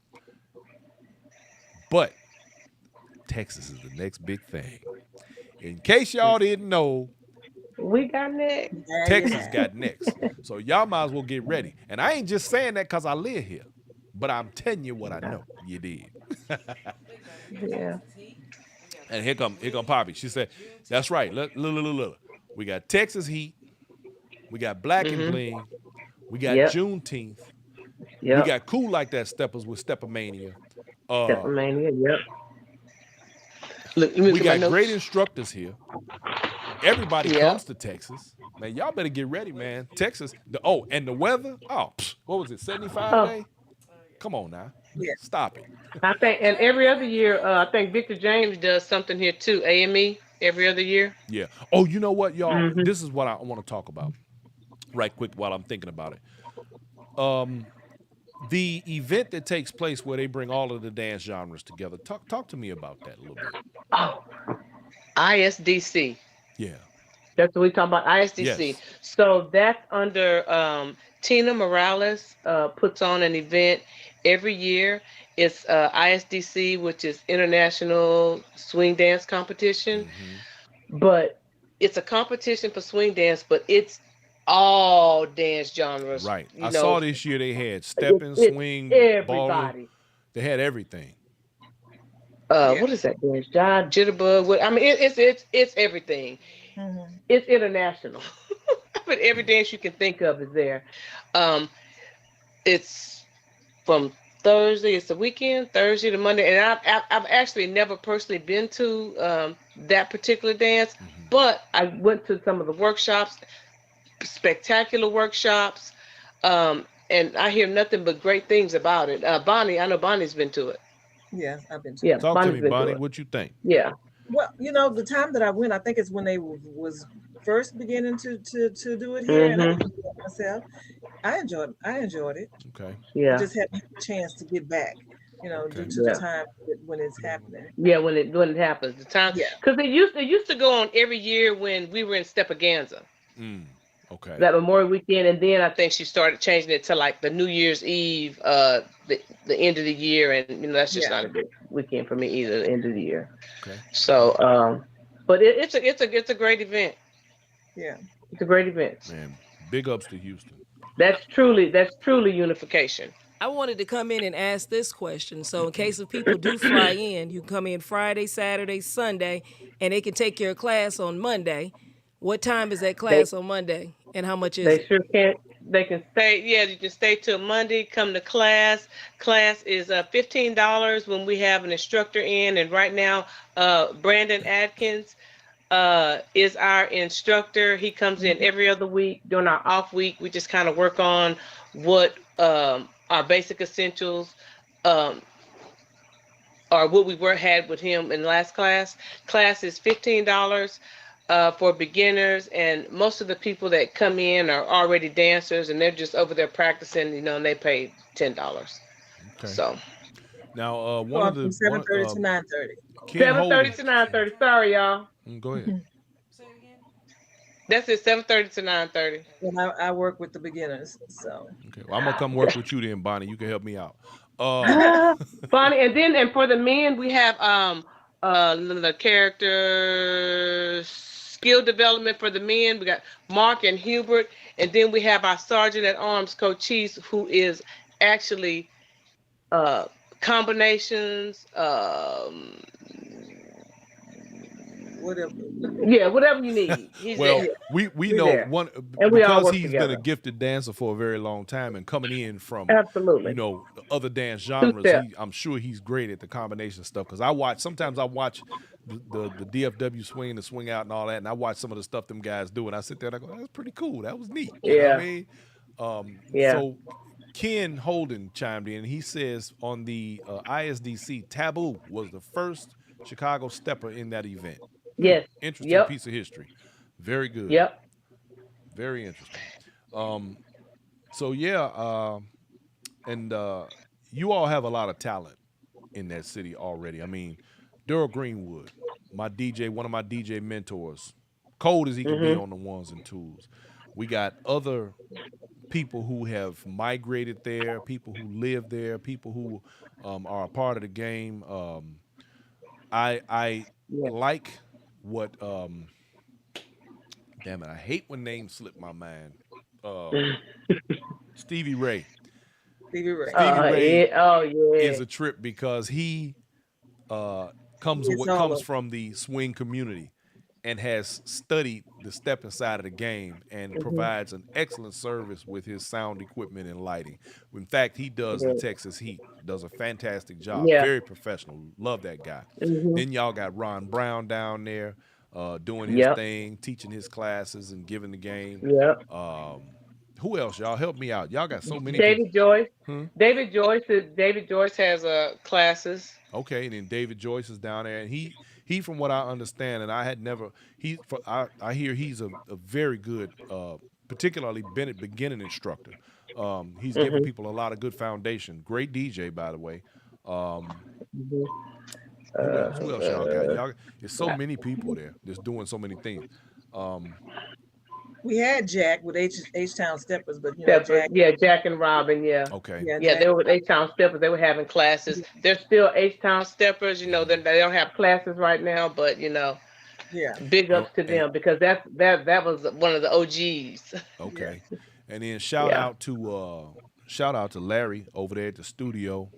But Texas is the next big thing. In case y'all didn't know, We got next. There you Texas have. got next. So y'all might as well get ready. And I ain't just saying that because I live here, but I'm telling you what I know. You did. Yeah. And here come Poppy. She said, "That's right. Look. We got Texas Heat. We got Black and Bling. We got Yep. Juneteenth. We Yep. got Cool Like That Steppers with Steppermania. Stepmania. Yep. Look, let me We look at my got great notes. instructors here. Everybody Yeah. comes to Texas. Man, y'all better get ready, man. Texas. And the weather. Oh, what was it? 75 Oh, today? Come on now. Yeah. Stop it. I think, and every other year, I think Victor James does something here too. AME every other year. Yeah. Oh, you know what, y'all? Mm-hmm. This is what I want to talk about right quick while I'm thinking about it. The event that takes place where they bring all of the dance genres together. Talk to me about that a little bit. Oh, ISDC. Yeah. That's what we talk about. ISDC. Yes. So that's under Tina Morales puts on an event every year. It's ISDC, which is International Swing Dance Competition. But it's a competition for swing dance, but it's all dance genres. Right. You I know, saw this year they had stepping, swing, baller. everybody. They had everything. What is that dance? John Jitterbug. I mean, it's everything. Mm-hmm. It's international. But every dance you can think of is there. It's from Thursday. It's the weekend, Thursday to Monday, and I've actually never personally been to that particular dance, but I went to some of the workshops, spectacular workshops, and I hear nothing but great things about it. Bonnie, I know Bonnie's been to it. Yeah, I've been to. Yeah, Talk Bonnie's to me, been Bonnie. to it. What you think? Yeah. Well, the time that I went, I think it's when they was first beginning to do it here, and I didn't do it myself. I enjoyed it. Okay. Yeah. I just haven't had a chance to get back, due to the time when it's happening. Yeah, when it happens, the time. Yeah. Because it used to go on every year when we were in Stepaganza. Okay. That Memorial Weekend, and then I think she started changing it to like the New Year's Eve, the end of the year, and that's just not a good weekend for me either. The end of the year. Okay. So, but it's a great event. Yeah. It's a great event. Man, big ups to Houston. That's truly unification. I wanted to come in and ask this question. So in case of people do fly in, you can come in Friday, Saturday, Sunday, and they can take your class on Monday. What time is that class on Monday, and how much is it? They sure can. They can stay. Yeah, you can stay till Monday. Come to class. Class is $15 when we have an instructor in, and right now, Brandon Adkins is our instructor. He comes in every other week during our off week. We just kind of work on what our basic essentials or what we had with him in the last class. Class is $15 for beginners, and most of the people that come in are already dancers, and they're just over there practicing, and they pay $10. Okay. So now, one of the 7:30 to 9:30. 7:30 to 9:30. Sorry, y'all. Go ahead. That's it. 7:30 to 9:30. And I work with the beginners, so. Okay. Well, I'm gonna come work with you then, Bonnie. You can help me out. Bonnie, and for the men, we have the character skill development for the men. We got Mark and Hubert, and then we have our sergeant at arms, Cochise, who is actually combinations. Whatever. Yeah, whatever you need. He's Well, there. we know there. one And we all because work he's together. been a gifted dancer for a very long time, and coming in from Absolutely. other dance genres. Yeah. I'm sure he's great at the combination stuff. Because sometimes I watch the DFW swing, the swing out, and all that, and I watch some of the stuff them guys do, and I sit there and I go, "That's pretty cool. That was neat." You know what I mean? So Ken Holden chimed in. He says on the ISDC, Taboo was the first Chicago stepper in that event. Yes. Interesting piece of history. Very good. Yep. Very interesting. So yeah, and you all have a lot of talent in that city already. I mean, Daryl Greenwood, one of my DJ mentors, cold as he can be on the ones and twos. We got other people who have migrated there, people who live there, people who are a part of the game. I like what damn it, I hate when names slip my mind. Stevie Ray. Stevie Ray. Stevie Ray is a trip because he It's all comes of from the swing community and has studied the stepping side of the game and provides an excellent service with his sound equipment and lighting. In fact, he does the Yeah. Texas Heat, does a fantastic job, Yeah. very professional. Love that guy. Mhm. Then y'all got Ron Brown down there doing his Yep. thing, teaching his classes and giving the game. Yep. Um, who else? Y'all help me out. Y'all got so many people. David Joyce. Hmm? David Joyce Has classes. Okay, and then David Joyce is down there, and he from what I understand, and I had never I hear he's a very good, particularly beginning instructor. He's giving Mhm. people a lot of good foundation. Great DJ, by the way. Um, Mhm. who else? Who else y'all got? Uh, Y'all, there's so many people there that's doing so many things. Um, we had Jack with H Town Steppers, but Steppers. Jack, Yeah, Jack and Robin. Yeah. okay, yeah, Yeah, Jack, they were H Town Steppers. They were having classes. They're still H Town Steppers. They don't have classes right now, but yeah. big and, ups to and them because that was one of the OGs. Yeah. okay, and then Yeah. shout out to Larry over there at the studio.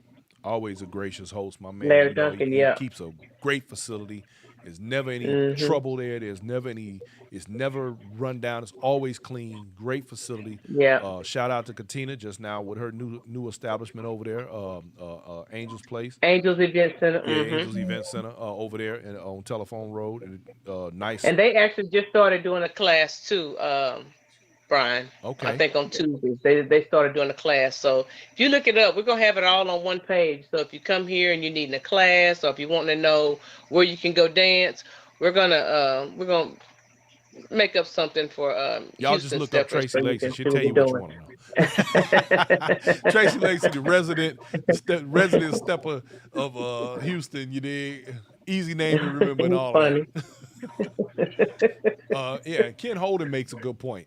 Always a gracious host, my man. Larry You know, Duncan. he Yeah. keeps a great facility. There's never any Mhm. trouble there. There's never any. It's never run down. It's always clean. Great facility. Yeah. Shout out to Katina just now with her new establishment over there, Angels Place. Angels Event Center. Yeah, Mhm. Angels Event Center over there on Telephone Road. And, nice. And they actually just started doing Doing a class too, Brian. I Okay. think on Tuesdays they started doing a class. So if you look it up, we're gonna have it all on one page. So if you come here and you need a class, or if you want to know where you can go dance, we're gonna make up something for Y'all just Houston look up Steppers. Tracii so you Lacy. can She'll see tell what you you're what you doing. want to know. Tracii Lacy, the resident stepper of Houston. You dig? Easy name to remember and all Funny. that. Yeah, Ken Holden makes a good point.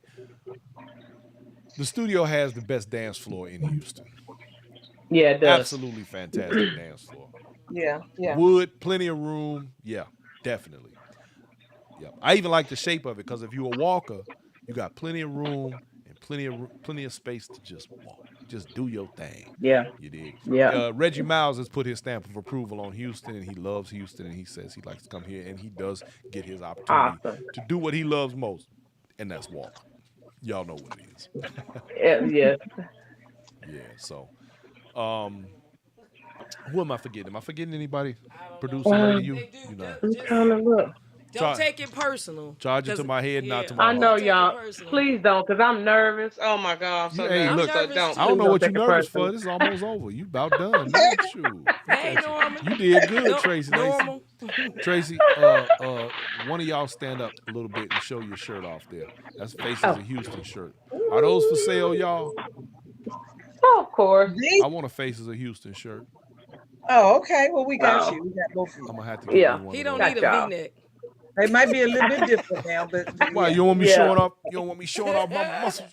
The studio has the best dance floor in Houston. Yeah, it does. Absolutely fantastic dance floor. Yeah, yeah. Wood, plenty of room. Yeah, definitely. Yep. I even like the shape of it because if you're a walker, you got plenty of room and plenty of space to just walk, just do your thing. Yeah. You dig? Yeah. Reggie Miles has put his stamp of approval on Houston, and he loves Houston, and he says he likes to come here, and he does get his opportunity Awesome. to do what he loves most, and that's walk. Y'all know what it is. Yes. Yeah. So, um, who am I forgetting? Am I forgetting anybody? Producer lady, Um, you know. I'm trying to look. Don't Try- take it personal. Charge it 'Cause- to my head, not yeah, to I my know heart. Don't take it y'all. personal. Please don't, cause I'm nervous. Oh my God, I'm so Hey, nervous. look, So nervous don't. too. I don't know Don't what you're take it nervous personal. for. This is almost over. You about done. Shoot. Hey, Norman. You did good, No, Tracii Lacy. normal. Tracii, one of y'all stand up a little bit and show your shirt off there. That's Faces Oh, of Houston shirt. Are those for sale, y'all? of course. I want a Faces of Houston shirt. Oh, okay. Well, we got Oh, you. We got both of I'm you. gonna have to get yeah. me one He of don't those. need a Gotcha. V-neck. They might be a little bit different now, but Why yeah. you want me Yeah. showing off? You don't want me showing off my muscles?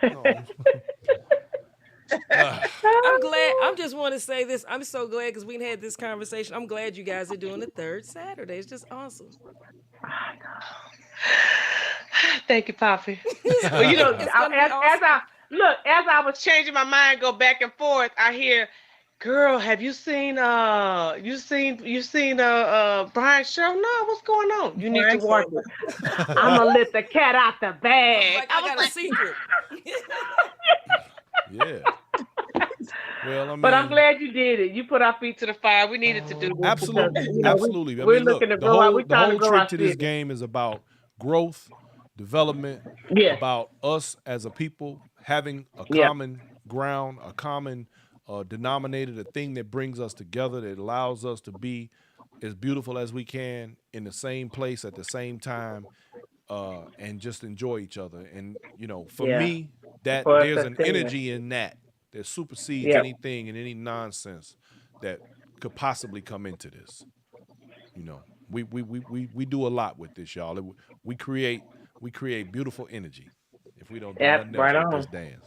No. I'm glad. I just want to say this. I'm so glad because we had this conversation. I'm glad you guys are doing the third Saturday. It's just awesome. Thank you, Poppy. Well, It's gonna be as awesome. I look, as I was changing my mind, go back and forth, I hear, "Girl, have you seen Brian's show? No, what's going on? You need to Brian watch Taylor. it." I'm gonna let the cat out the I was bag. like, I got a secret. Yeah. Well, I mean, But I'm glad you did it. You put our feet To the fire, we needed to do this. absolutely, we, absolutely. I we're mean, look, looking to the grow out. whole We're the trying to whole grow trick our to this city. game is about growth, development, Yes. about us as a people having a Yeah. common ground, a common denominator, the thing that brings us together, that allows us to be as beautiful as we can in the same place at the same time, and just enjoy each other. And for Yeah. me, that For us there's to an sing it. energy in that supersedes Yep. anything and any nonsense that could possibly come into this. We do a lot with this, y'all. We create beautiful energy if we don't do Yep. nothing else Right with on. this dance.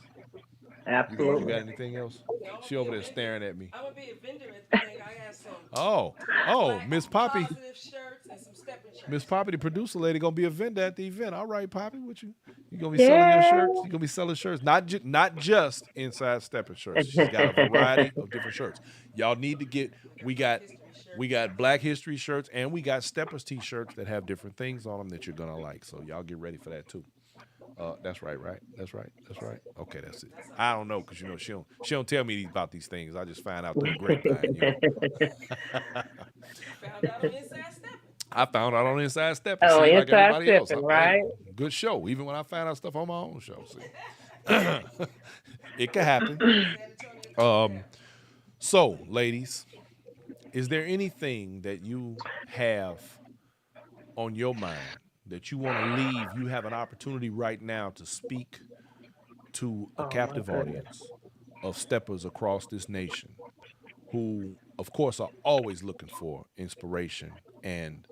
You Absolutely. got anything else? She over there staring at me. I'm gonna be a vendor at the thing. I got some Oh, black Miss Poppy. positive shirts and some stepping shirts. Miss Poppy, the producer lady, gonna be a vendor at the event. All right, Poppy, what you gonna be selling your shirts? You gonna be selling shirts, not just inside stepping shirts. She's got a variety of different shirts. Y'all need to get. We got We got Black History shirts, and we got Steppers t-shirts that have different things on them that you're gonna like. So y'all get ready for that too. That's right, right? That's right. That's right. Okay, that's it. I don't know because she don't tell me about these things. I just find out through the grapevine. Found out on Inside Stepping. I found out on Inside Step and Oh, see like Inside everybody else. Stepping, Hey, right? good show. Even when I found out stuff on my own show, see, it could happen. So, ladies, is there anything that you have on your mind that you want to leave? You have an opportunity right now to speak to a Oh, my captive goodness. audience of steppers across this nation who, of course, are always looking for inspiration and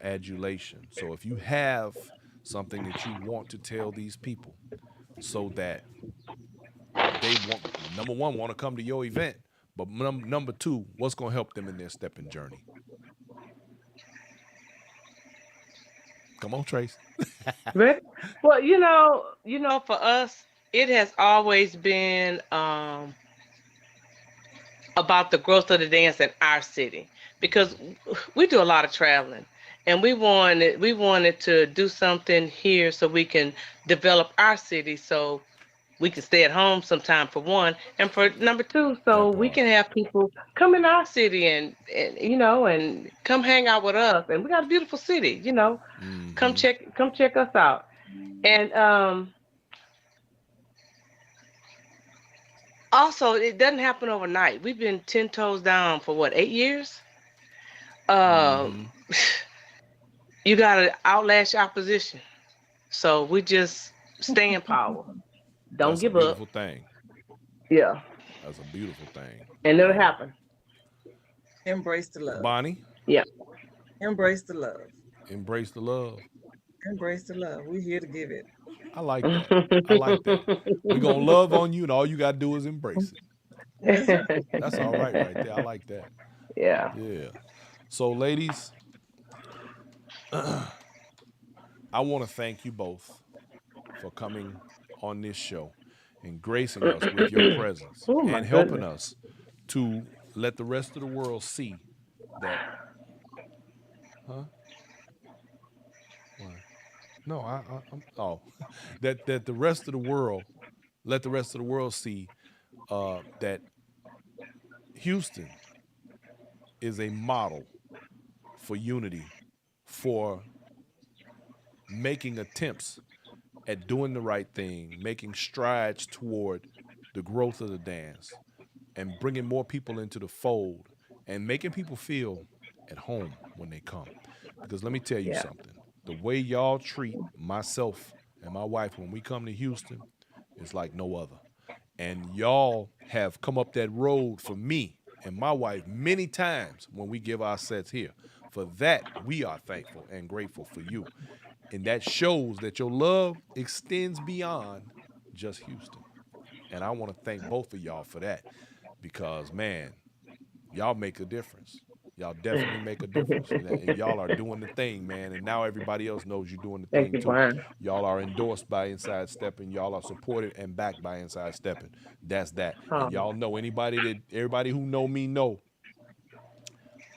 adulation. So if you have something that you want to tell these people so that they want, number one, want to come to your event, but number two, what's going to help them in their stepping journey? Come on, Trace. Rick? Well, for us, it has always been about the growth of the dance in our city because we do a lot of traveling, and we wanted to do something here so we can develop our city so we can stay at home sometime for one, and for number two, so That we part. can have people come in our city and come hang out with us. And we got a beautiful city, come Mm-hmm. check us out. And also, it doesn't happen overnight. We've been 10 toes down for what, 8 years? Uh, Mm-hmm. you gotta outlast your opposition. So we just stay in power. Don't That's a give up. beautiful thing. Yeah, That's a beautiful thing. and it'll happen. Embrace the love. Bonnie, Yeah. Embrace the love. embrace the love. Embrace the love. We're here to give it. I like that. I like that. We're going to love on you, and all you got to do is embrace it. That's right. That's all right there. I like that. Yeah. Yeah. So, ladies, I want to thank you both for coming on this show and gracing us with your presence Oh my and helping goodness. us to let the rest of the world see that, huh? Why? No, oh, that the rest of the world, let the rest of the world see that Houston is a model for unity, for making attempts at doing the right thing, making strides toward the growth of the dance, and bringing more people into the fold and making people feel at home when they come. Because let me tell you Yeah. something, the way y'all treat myself and my wife when we come to Houston is like no other. And y'all have come up that road for me and my wife many times when we give our sets here. For that, we are thankful and grateful for you. And that shows that your love extends beyond just Houston. And I want to thank both of y'all for that because, man, y'all make a difference. Y'all definitely make a difference. And y'all are doing the thing, man. And now everybody else knows you're doing the Thank thing you, too. Brian. Y'all are endorsed by Inside Stepping. Y'all are supported and backed by Inside Stepping. That's that. And y'all know everybody who know me know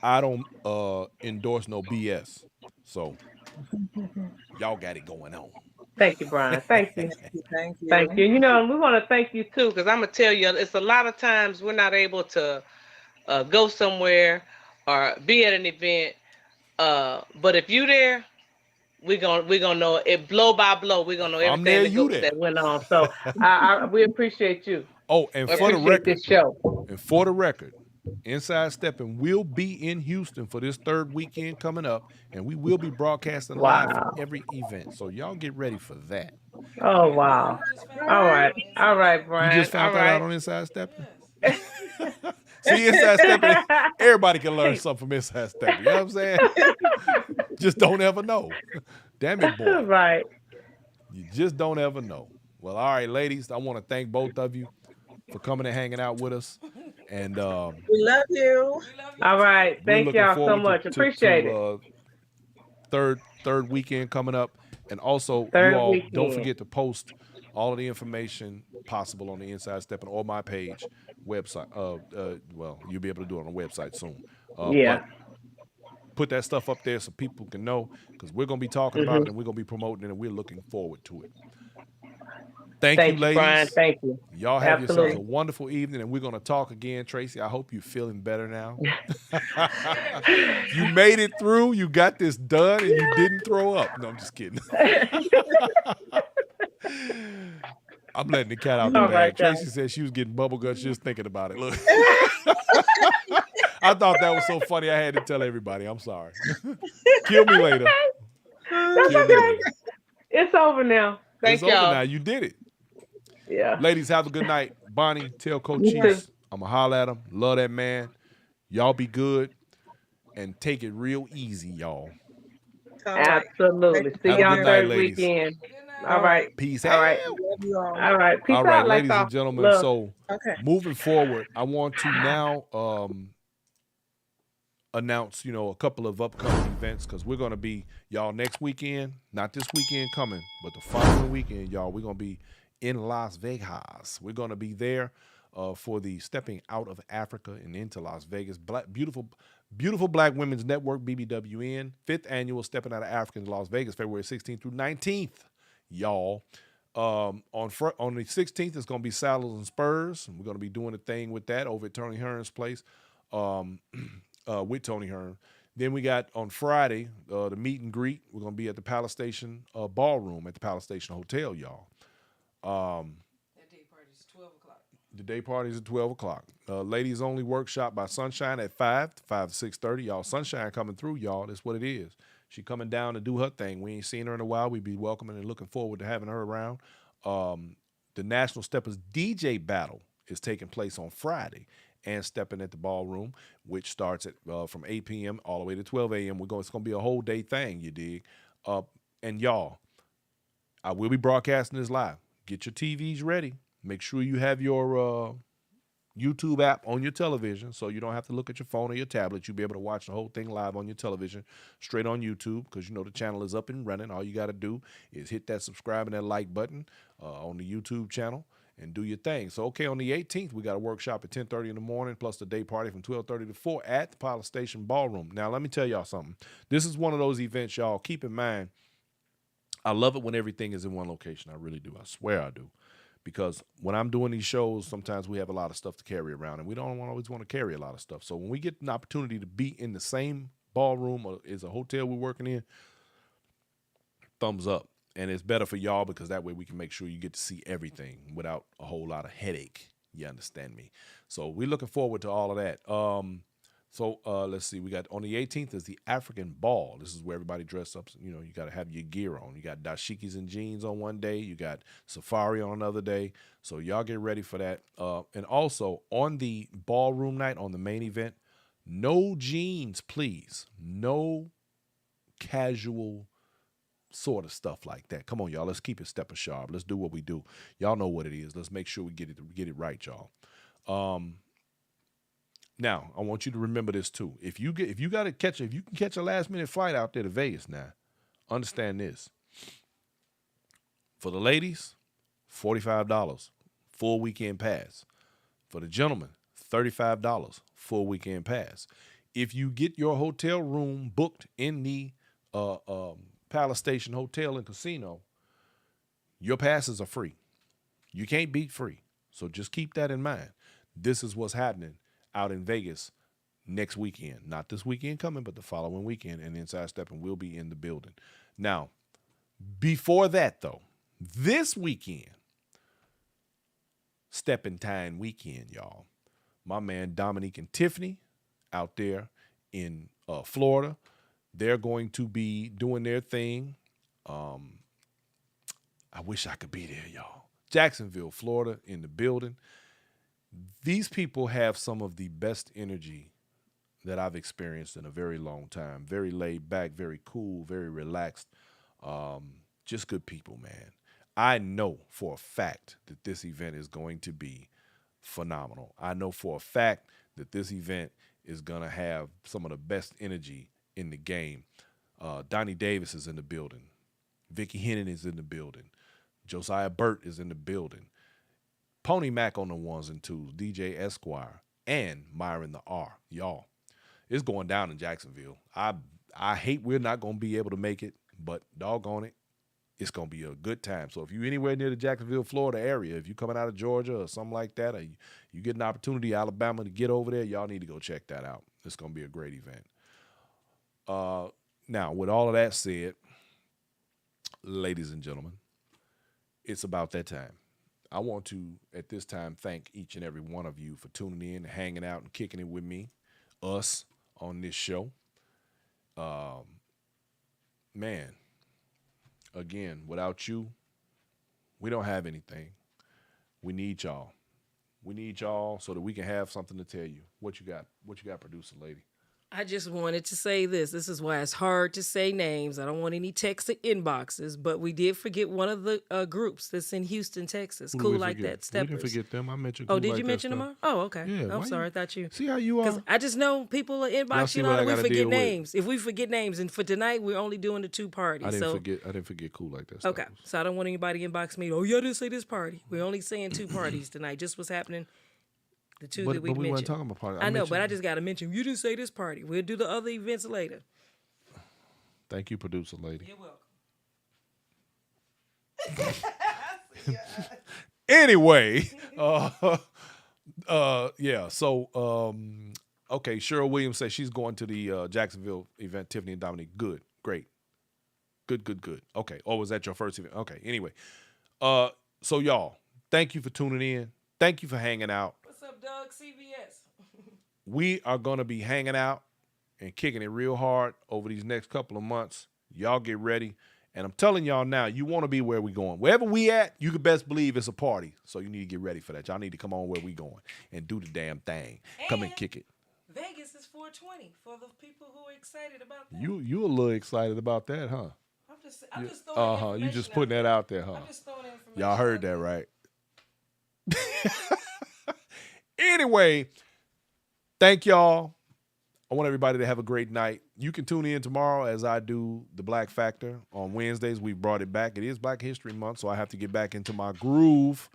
I don't endorse no BS. So y'all got it going on. Thank you, Brian. Thank you. Thank Thank you. you. And we want to thank you too. Because I'm gonna tell you, it's a lot of times we're not able to go somewhere or be at an event. But if you there, we gonna know it blow by blow. We're gonna know If I'm everything there, you there. That went on. So we appreciate you. Oh, and We for the Appreciate record, this show. Inside Stepping will be in Houston for this third weekend coming up, and we will be broadcasting live from Wow. every event. So y'all get ready for that. Oh wow. You just found All All out right. right. on All Inside right, Stepping. You just Brian. All found that out right. on Inside Stepping? Yes. See, Inside Stepping, everybody can learn something from Inside Stepping. You know what I'm saying? Just don't ever know. Damn it, boy. Right. You just don't ever know. Well, all right, ladies, I want to thank both of you for coming and hanging out with us. And We love you. We love you All too. right. we're Thank looking y'all so forward much. Appreciate it. third weekend coming up. And also, you Third all don't weekend. forget to post All of the information possible on the Inside Stepping or my page website. Well, you'll be able to do it on the website soon. Yeah. But put that stuff up there so people can know because we're gonna be talking about Hmm. it and we're gonna be promoting it and we're looking forward to it. Thank you, Thank you, Brian. ladies. Thank you. Y'all have yourselves a Absolutely. wonderful evening, and we're gonna talk again, Tracii. I hope you're feeling better now. You made it through. You got this done, and you didn't throw up. No, I'm just kidding. I'm letting the cat out the All You right, bag. guys. Tracii said she was getting bubble guts just thinking about it. Look, I thought that was so funny. I had to tell everybody. I'm sorry. Kill me later. That's Kill me okay. later. It's over now. It's Thank over y'all. now. You did it. Yeah. Ladies, have a good night. Bonnie, tell Coach You too. Chiefs I'm going to holler at him. Love that man. Y'all be good and take it real easy, y'all. All right. Absolutely. See Have a y'all good night, third ladies. weekend. Good All All night. right. right. Peace All right. out. Love you all. All right. Peace All right, out, ladies Lifestyle. and gentlemen. Love. So Okay. moving forward, I want to now announce, a couple of upcoming events because we're going to be, y'all, next weekend, not this weekend coming, but the following weekend, y'all, we're going to be in Las Vegas. We're going to be there for the Stepping Out of Africa and into Las Vegas. Beautiful Black Women's Network, BBWN, 5th annual Stepping Out of Africa in Las Vegas, February 16th through 19th, y'all. On the 16th, it's going to be Saddles and Spurs. We're going to be doing a thing with that over at Tony Hearn's place. With Tony Hearn. Then we got on Friday the meet and greet. We're gonna be at the Palace Station Ballroom at the Palace Station Hotel, y'all. That day party is 12 o'clock. The day party is at 12 o'clock. Ladies only workshop by Sunshine at 5 to 6:30. Y'all, Sunshine coming through, y'all. That's what it is. She coming down to do her thing. We ain't seen her in a while. We be welcoming and looking forward to having her around. The National Steppers DJ Battle is taking place on Friday. And Stepping at the Ballroom, which starts at from 8 p.m. all the way to 12 a.m. It's going to be a whole day thing, you dig? And y'all, I will be broadcasting this live. Get your TVs ready. Make sure you have your YouTube app on your television so you don't have to look at your phone or your tablet. You'll be able to watch the whole thing live on your television, straight on YouTube, because the channel is up and running. All you got to do is hit that subscribe and that like button on the YouTube channel. And do your thing. So, okay, on the 18th, we got a workshop at 10:30 in the morning, plus the day party from 12:30 to 4 at the Palace Station Ballroom. Now, let me tell y'all something. This is one of those events, y'all. Keep in mind, I love it when everything is in one location. I really do. I swear I do. Because when I'm doing these shows, sometimes we have a lot of stuff to carry around, and we don't always want to carry a lot of stuff. So when we get an opportunity to be in the same ballroom or is a hotel we're working in, thumbs up. And it's better for y'all because that way we can make sure you get to see everything without a whole lot of headache. You understand me? So we're looking forward to all of that. Let's see. We got on the 18th is the African Ball. This is where everybody dress up. You got to have your gear on. You got dashikis and jeans on one day. You got safari on another day. So y'all get ready for that. And also on the ballroom night, on the main event, no jeans, please. No casual sort of stuff like that. Come on, y'all. Let's keep it stepper sharp. Let's do what we do. Y'all know what it is. Let's make sure we get it right, y'all. Now, I want you to remember this too. If you can catch a last minute flight out there to Vegas now, understand this. For the ladies, $45, full weekend pass. For the gentlemen, $35, full weekend pass. If you get your hotel room booked in the Palace Station Hotel and Casino, your passes are free. You can't beat free. So just keep that in mind. This is what's happening out in Vegas next weekend. Not this weekend coming, but the following weekend. And Inside Stepping will be in the building. Now, before that, though, this weekend, Stepping Time weekend, y'all. My man Dominique and Tiffany out there in Florida. They're going to be doing their thing. I wish I could be there, y'all. Jacksonville, Florida, in the building. These people have some of the best energy that I've experienced in a very long time. Very laid back, very cool, very relaxed. Just good people, man. I know for a fact that this event is going to be phenomenal. I know for a fact that this event is going to have some of the best energy in the game. Donnie Davis is in the building. Vicky Hennon is in the building. Josiah Burt is in the building. Pony Mac on the ones and twos. DJ Esquire and Myron the R. Y'all, it's going down in Jacksonville. I hate we're not going to be able to make it, but doggone it, it's going to be a good time. So if you're anywhere near the Jacksonville, Florida area, if you're coming out of Georgia or something like that, or you get an opportunity, Alabama, to get over there, y'all need to go check that out. It's going to be a great event. Now, with all of that said, ladies and gentlemen, it's about that time. I want to, at this time, thank each and every one of you for tuning in, hanging out, and kicking it with me, us, on this show. Man, again, without you, we don't have anything. We need y'all. We need y'all so that we can have something to tell you. What you got? What you got, producer lady? I just wanted to say this. This is why it's hard to say names. I don't want any text inboxes, but we did forget one of the groups that's in Houston, Texas. Cool Like That Steppers. We didn't forget them. I mentioned. Oh, Cool did Like you That mention them stuff. all? Oh, okay. Yeah, I'm sorry. I thought you. See how you are? Because I just know people will Y'all inbox see you what I and we gotta forget deal with? names. If we forget names, and for tonight, we're only doing the two parties. I didn't forget Cool Like That. Okay, so I don't want anybody inbox me. Oh, you didn't say this party. We're only saying two parties tonight. Just what's happening. The two that we But we mentioned. weren't talking about party. I know, but I just got to mention. You didn't say this party. We'll do the other events later. Thank you, producer lady. You're welcome. Anyway, yeah. So, okay. Cheryl Williams says she's going to the Jacksonville event. Tiffany and Dominique. Good, great, good. Okay. Oh, was that your first event? Okay. Anyway, so y'all, thank you for tuning in. Thank you for hanging out. What's up, Doug? CVS. We are gonna be hanging out and kicking it real hard over these next couple of months. Y'all get ready. And I'm telling y'all now, you want to be where we going. Wherever we at, you can best believe it's a party. So you need to get ready for that. Y'all need to come on where we going and do the damn thing. Come and kick it. Vegas is 420 for the people who are excited about that. You a little excited about that, huh? I'm just throwing You just putting that out there, huh? I'm just throwing information. Y'all heard that, right? Anyway, thank y'all. I want everybody to have a great night. You can tune in tomorrow as I do the Black Factor. On Wednesdays, we brought it back. It is Black History Month, so I have to get back into my groove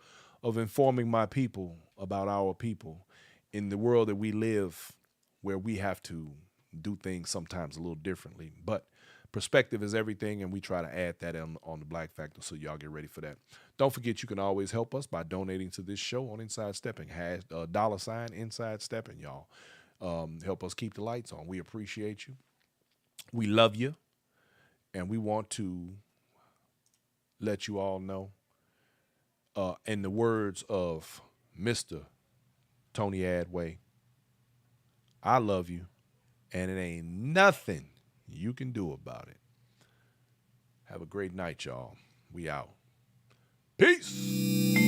of informing my people about our people in the world that we live, where we have to do things sometimes a little differently. But perspective is everything, and we try to add that on the Black Factor, so y'all get ready for that. Don't forget, you can always help us by donating to this show on Inside Stepping. $ Inside Stepping, y'all. Help us keep the lights on. We appreciate you. We love you. And we want to let you all know, in the words of Mr. Tony Adway, I love you, and it ain't nothing you can do about it. Have a great night, y'all. We out. Peace.